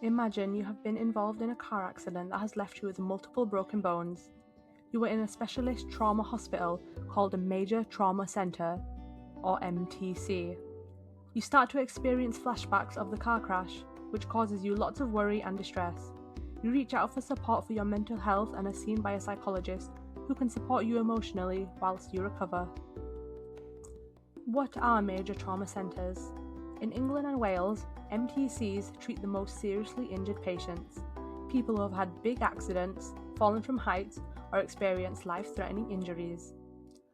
Imagine you have been involved in a car accident that has left you with multiple broken bones. You were in a specialist trauma hospital called a Major Trauma Centre, or MTC. You start to experience flashbacks of the car crash, which causes you lots of worry and distress. You reach out for support for your mental health and are seen by a psychologist who can support you emotionally whilst you recover. What are major trauma centres? In England and Wales, MTCs treat the most seriously injured patients, people who have had big accidents, fallen from heights, or experienced life-threatening injuries.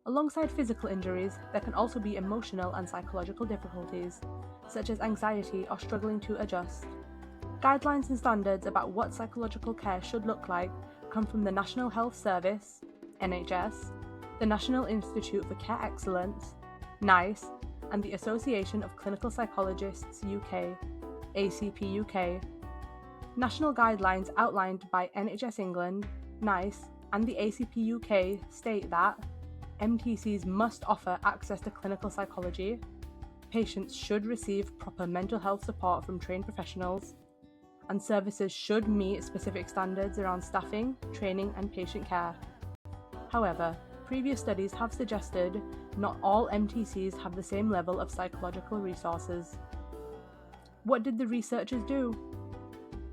Alongside physical injuries, there can also be emotional and psychological difficulties, such as anxiety or struggling to adjust. Guidelines and standards about what psychological care should look like come from the National Health Service, NHS, the National Institute for Care Excellence, NICE, and the Association of Clinical Psychologists UK, ACP-UK. National guidelines outlined by NHS England, NICE, and the ACP-UK state that MTCs must offer access to clinical psychology, patients should receive proper mental health support from trained professionals, and services should meet specific standards around staffing, training, and patient care. However, previous studies have suggested not all MTCs have the same level of psychological resources. What did the researchers do?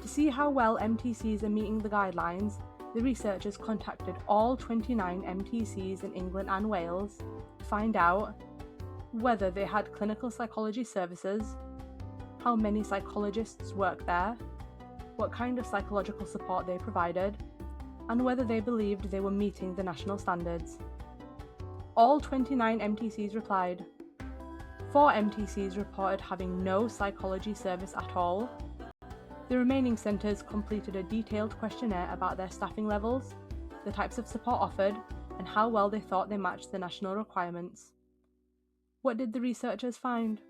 To see how well MTCs are meeting the guidelines, the researchers contacted all 29 MTCs in England and Wales to find out whether they had clinical psychology services, how many psychologists worked there, what kind of psychological support they provided, and whether they believed they were meeting the national standards. All 29 MTCs replied. 4 MTCs reported having no psychology service at all. The remaining centres completed a detailed questionnaire about their staffing levels, the types of support offered, and how well they thought they matched the national requirements. What did the researchers find?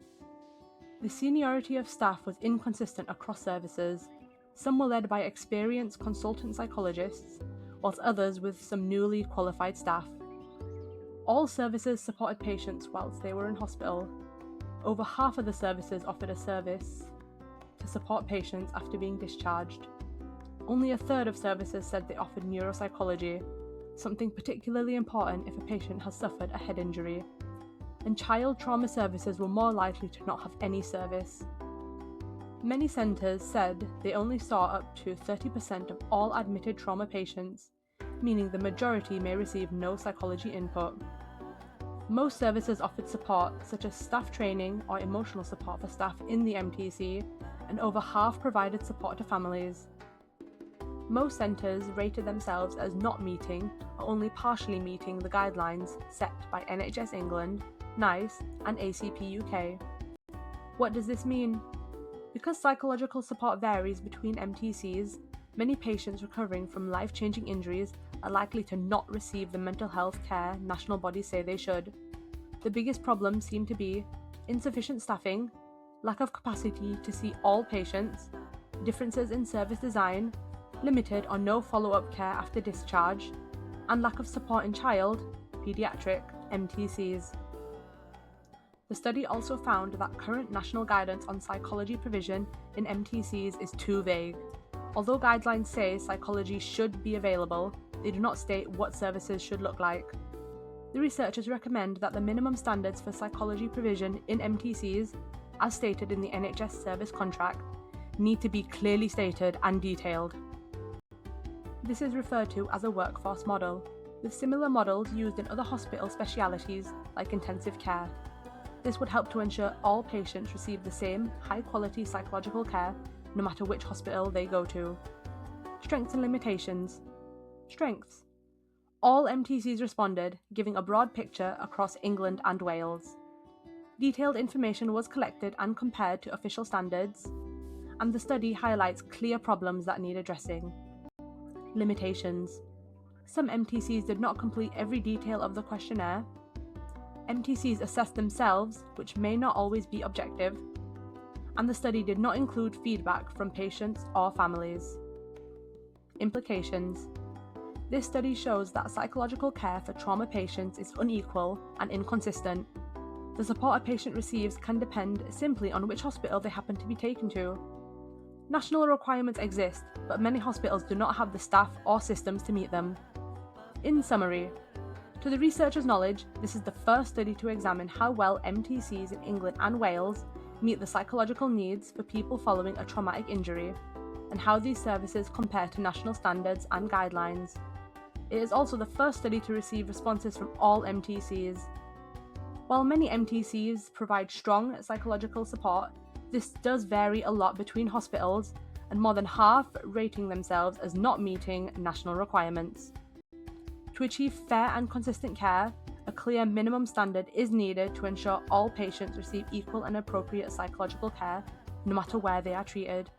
The seniority of staff was inconsistent across services. Some were led by experienced consultant psychologists, whilst others with some newly qualified staff. All services supported patients whilst they were in hospital. Over half of the services offered a service to support patients after being discharged. Only a third of services said they offered neuropsychology, something particularly important if a patient has suffered a head injury. And child trauma services were more likely to not have any service. Many centres said they only saw up to 30% of all admitted trauma patients, meaning the majority may receive no psychology input. Most services offered support, such as staff training or emotional support for staff in the MTC, and over half provided support to families. Most centres rated themselves as not meeting or only partially meeting the guidelines set by NHS England, NICE, and ACP-UK. What does this mean? Because psychological support varies between MTCs, many patients recovering from life-changing injuries are likely to not receive the mental health care national bodies say they should. The biggest problems seem to be insufficient staffing, lack of capacity to see all patients, differences in service design, limited or no follow-up care after discharge, and lack of support in child, paediatric MTCs. The study also found that current national guidance on psychology provision in MTCs is too vague. Although guidelines say psychology should be available, they do not state what services should look like. The researchers recommend that the minimum standards for psychology provision in MTCs, as stated in the NHS service contract, need to be clearly stated and detailed. This is referred to as a workforce model, with similar models used in other hospital specialities like intensive care. This would help to ensure all patients receive the same high-quality psychological care no matter which hospital they go to. Strengths and limitations. Strengths. All MTCs responded, giving a broad picture across England and Wales. Detailed information was collected and compared to official standards, and the study highlights clear problems that need addressing. Limitations. Some MTCs did not complete every detail of the questionnaire. MTCs assessed themselves, which may not always be objective, and the study did not include feedback from patients or families. Implications. This study shows that psychological care for trauma patients is unequal and inconsistent. The support a patient receives can depend simply on which hospital they happen to be taken to. National requirements exist, but many hospitals do not have the staff or systems to meet them. In summary, to the researcher's knowledge, this is the first study to examine how well MTCs in England and Wales meet the psychological needs for people following a traumatic injury, and how these services compare to national standards and guidelines. It is also the first study to receive responses from all MTCs. While many MTCs provide strong psychological support, this does vary a lot between hospitals, and more than half rating themselves as not meeting national requirements. To achieve fair and consistent care, a clear minimum standard is needed to ensure all patients receive equal and appropriate psychological care, no matter where they are treated.